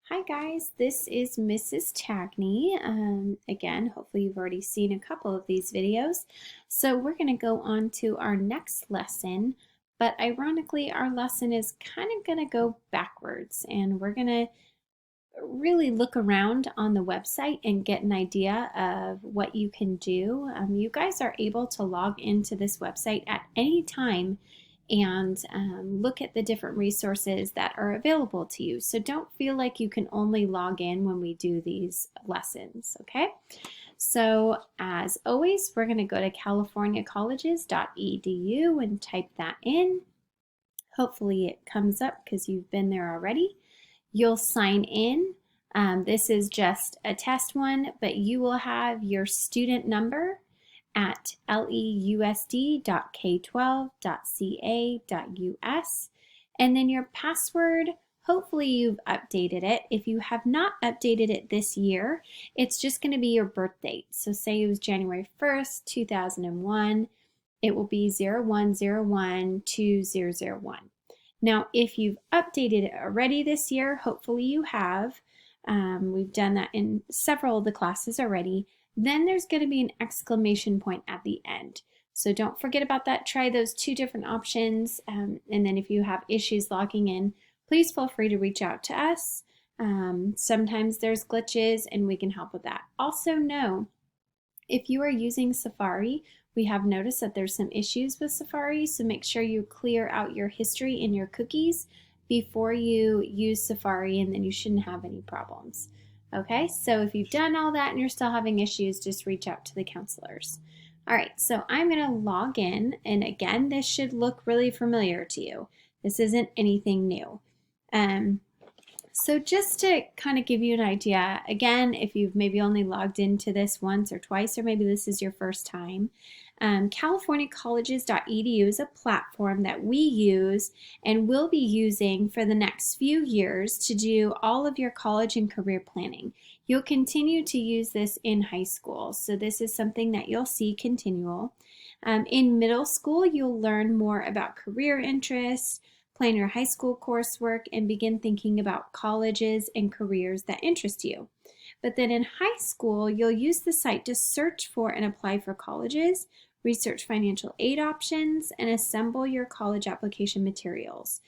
Hi guys, this is Mrs. Tagney. Again, hopefully you've already seen a couple of these videos. So we're going to go on to our next lesson, but ironically our lesson is kind of going to go backwards, and we're going to really look around on the website and get an idea of what you can do. You guys are able to log into this website at any time and look at the different resources that are available to you. So don't feel like you can only log in when we do these lessons, okay? So as always, we're going to go to californiacolleges.edu and type that in. Hopefully it comes up because you've been there already. You'll sign in. This is just a test one, but you will have your student number at leusd.k12.ca.us, and then your password. Hopefully you've updated it. If you have not updated it this year, it's just going to be your birth date. So say it was January 1st, 2001, it will be 01012001. Now, if you've updated it already this year, hopefully you have, we've done that in several of the classes already, then there's going to be an exclamation point at the end. So don't forget about that. Try those two different options. And then if you have issues logging in, please feel free to reach out to us. Sometimes there's glitches and we can help with that. Also know, if you are using Safari, we have noticed that there's some issues with Safari, so make sure you clear out your history in your cookies before you use Safari, and then you shouldn't have any problems. Okay, so if you've done all that and you're still having issues, just reach out to the counselors. All right, so I'm going to log in, and again, this should look really familiar to you. This isn't anything new. So just to kind of give you an idea, again, if you've maybe only logged into this once or twice, or maybe this is your first time, californiacolleges.edu is a platform that we use and will be using for the next few years to do all of your college and career planning. You'll continue to use this in high school, so this is something that you'll see continual. In middle school, you'll learn more about career interests, plan your high school coursework, and begin thinking about colleges and careers that interest you. But then in high school, you'll use the site to search for and apply for colleges, research financial aid options, and assemble your college application materials.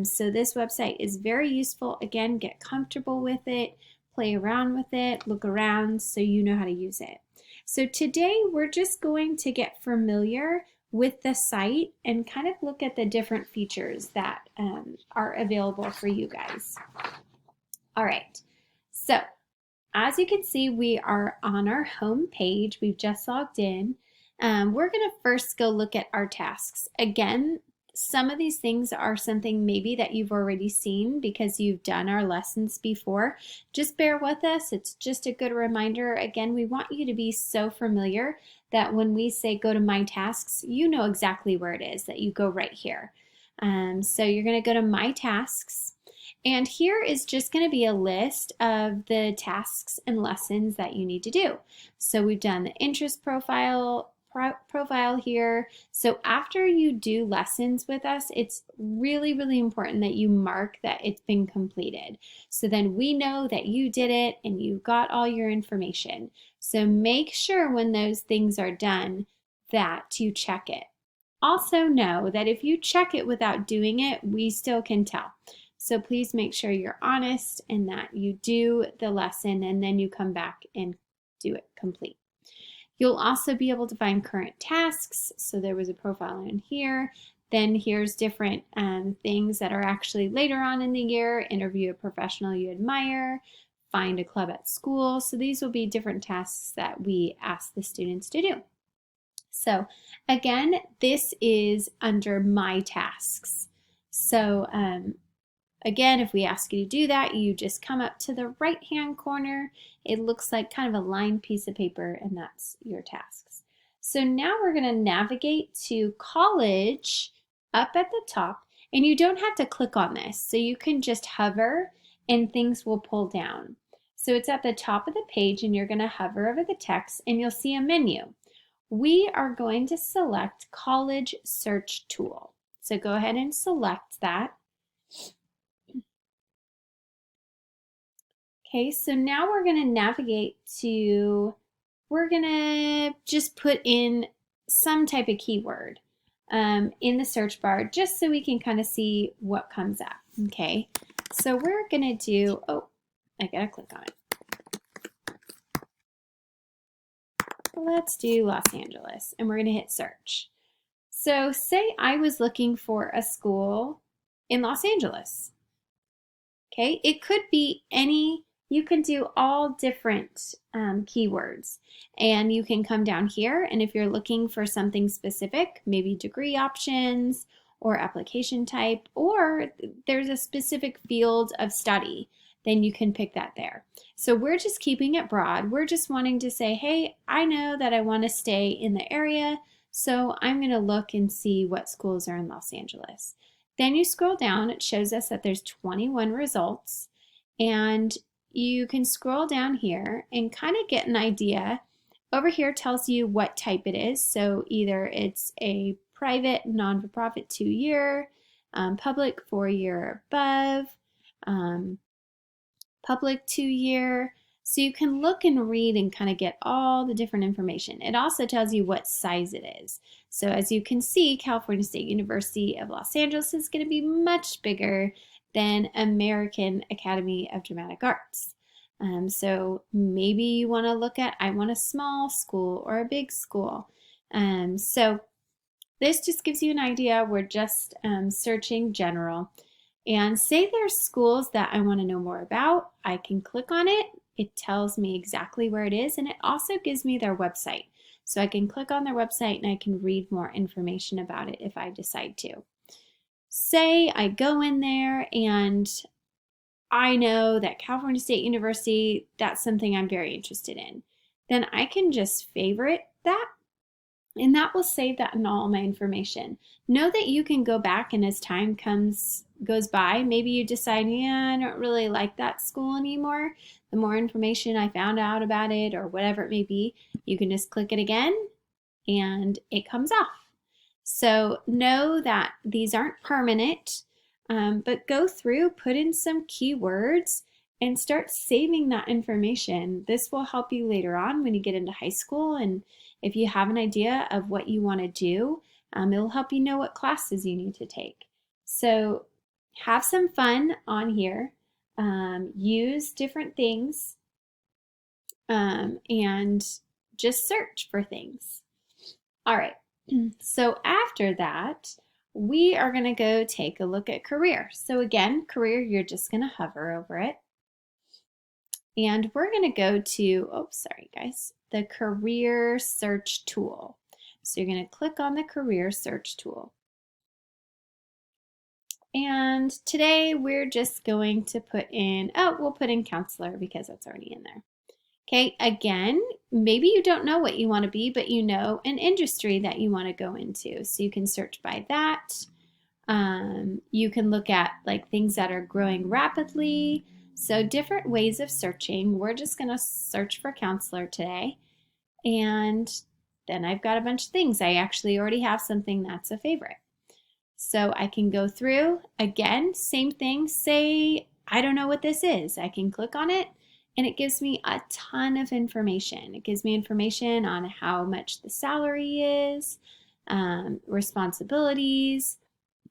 So this website is very useful. Again, get comfortable with it, play around with it, look around so you know how to use it. So today we're just going to get familiar with the site and kind of look at the different features that are available for you guys. All right, so as you can see, we are on our home page. We've just logged in. We're going to first go look at our tasks. Again, some of these things are something maybe that you've already seen because you've done our lessons before. Just bear with us. It's just a good reminder. Again, we want you to be so familiar that when we say go to My Tasks, you know exactly where it is, that you go right here. So you're going to go to My Tasks. And here is just going to be a list of the tasks and lessons that you need to do. So we've done the interest profile here. So after you do lessons with us, it's really, really important that you mark that it's been completed. So then we know that you did it and you got all your information. So make sure when those things are done that you check it. Also know that if you check it without doing it, we still can tell. So please make sure you're honest and that you do the lesson and then you come back and do it complete. You'll also be able to find current tasks. So there was a profile in here. Then here's different things that are actually later on in the year. Interview a professional you admire. Find a club at school. So these will be different tasks that we ask the students to do. So again, this is under My Tasks. So again, if we ask you to do that, you just come up to the right-hand corner. It looks like kind of a lined piece of paper, and that's your tasks. So now we're going to navigate to college up at the top, and you don't have to click on this. So you can just hover and things will pull down. So it's at the top of the page, and you're going to hover over the text, and you'll see a menu. We are going to select College Search Tool. So go ahead and select that. Okay, so now we're going to navigate to, we're going to just put in some type of keyword in the search bar just so we can kind of see what comes up. Okay, so we're going to do, oh, I got to click on it. Let's do Los Angeles and we're going to hit search. So say I was looking for a school in Los Angeles. Okay, it could be any, you can do all different keywords, and you can come down here, and if you're looking for something specific, maybe degree options or application type, or there's a specific field of study, then you can pick that there. So we're just keeping it broad. We're just wanting to say, hey, I know that I want to stay in the area, so I'm going to look and see what schools are in Los Angeles. Then you scroll down, it shows us that there's 21 results, and you can scroll down here and kind of get an idea. Over here tells you what type it is, so either it's a private, non-for-profit 2-year, public 4-year or above, public 2-year. So you can look and read and kind of get all the different information. It also tells you what size it is. So as you can see, California State University of Los Angeles is going to be much bigger than American Academy of Dramatic Arts. So maybe you want to look at, I want a small school or a big school. So this just gives you an idea. We're just searching general. And say there's schools that I want to know more about, I can click on it. It tells me exactly where it is, and it also gives me their website. So I can click on their website and I can read more information about it if I decide to. Say I go in there and I know that California State University, that's something I'm very interested in. Then I can just favorite that, and that will save that in all my information. Know that you can go back, and as time goes by, maybe you decide, yeah, I don't really like that school anymore. The more information I found out about it or whatever it may be, you can just click it again and it comes off. So know that these aren't permanent, but go through, put in some keywords, and start saving that information. This will help you later on when you get into high school, and if you have an idea of what you want to do, it'll help you know what classes you need to take. So have some fun on here, use different things, and just search for things. All right, so after that, we are going to go take a look at career. So again, career, you're just going to hover over it. And we're going to go to, oh, sorry guys, the career search tool. So you're going to click on the career search tool. And today we're just going to put in, oh, we'll put in counselor because that's already in there. Okay, again, maybe you don't know what you want to be, but you know an industry that you want to go into. So you can search by that. You can look at like things that are growing rapidly. So different ways of searching. We're just going to search for counselor today. And then I've got a bunch of things. I actually already have something that's a favorite. So I can go through, again, same thing. Say, I don't know what this is. I can click on it and it gives me a ton of information. It gives me information on how much the salary is, responsibilities,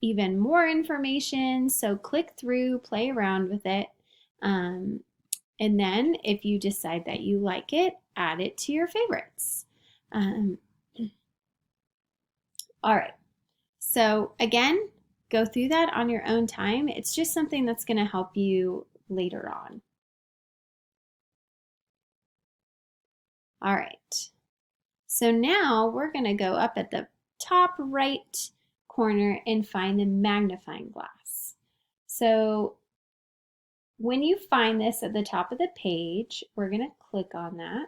even more information. So click through, play around with it. And then if you decide that you like it, add it to your favorites. All right. So again, go through that on your own time. It's just something that's going to help you later on. All right. So now we're going to go up at the top right corner and find the magnifying glass. So when you find this at the top of the page, we're going to click on that.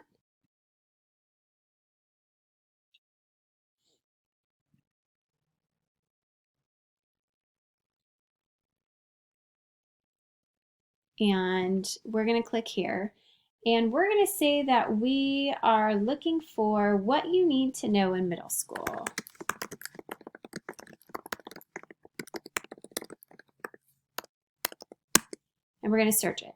And we're going to click here. And we're going to say that we are looking for what you need to know in middle school. And we're going to search it.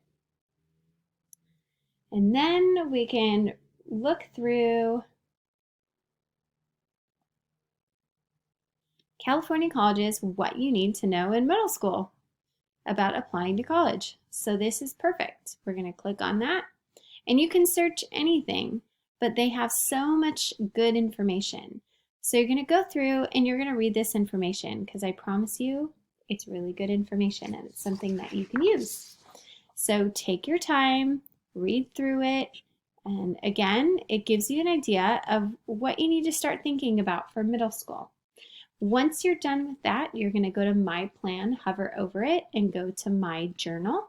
And then we can look through California colleges, what you need to know in middle school about applying to college. So this is perfect. We're going to click on that. And you can search anything, but they have so much good information. So you're going to go through and you're going to read this information because I promise you it's really good information and it's something that you can use. So take your time, read through it, and again, it gives you an idea of what you need to start thinking about for middle school. Once you're done with that, you're going to go to My Plan, hover over it, and go to My Journal.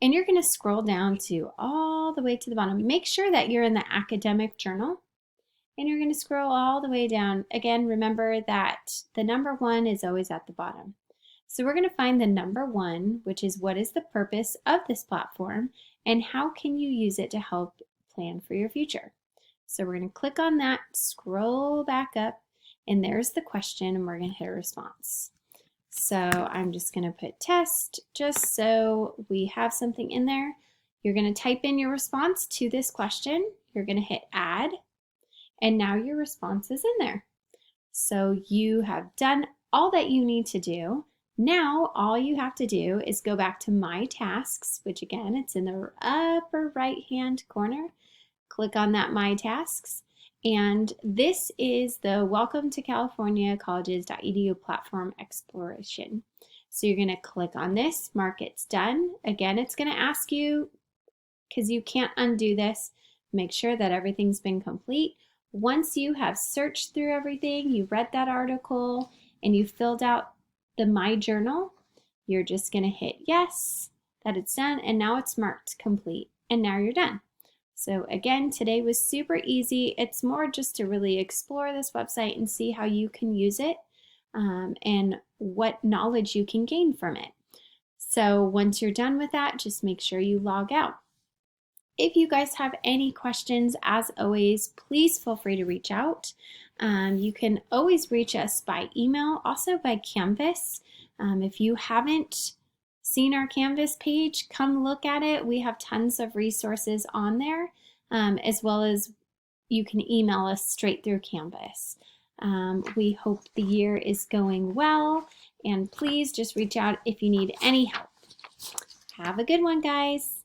And you're going to scroll down to all the way to the bottom. Make sure that you're in the academic journal. And you're going to scroll all the way down. Again, remember that the number 1 is always at the bottom. So we're going to find the number 1, which is what is the purpose of this platform and how can you use it to help plan for your future. So we're going to click on that, scroll back up, and there's the question, and we're going to hit a response. So I'm just going to put test just so we have something in there. You're going to type in your response to this question. You're going to hit add, and now your response is in there. So you have done all that you need to do. Now all you have to do is go back to My Tasks, which again, it's in the upper right-hand corner. Click on that My Tasks. And this is the Welcome to California Colleges.edu platform exploration. So you're going to click on this, mark it's done. Again, it's going to ask you, because you can't undo this, make sure that everything's been complete. Once you have searched through everything, you read that article, and you filled out the My Journal, you're just going to hit yes, that it's done, and now it's marked complete, and now you're done. So again, today was super easy. It's more just to really explore this website and see how you can use it and what knowledge you can gain from it. So once you're done with that, just make sure you log out. If you guys have any questions, as always, please feel free to reach out. You can always reach us by email, also by Canvas. If you haven't seen our Canvas page, come look at it. We have tons of resources on there, as well as you can email us straight through Canvas. We hope the year is going well, and please just reach out if you need any help. Have a good one, guys.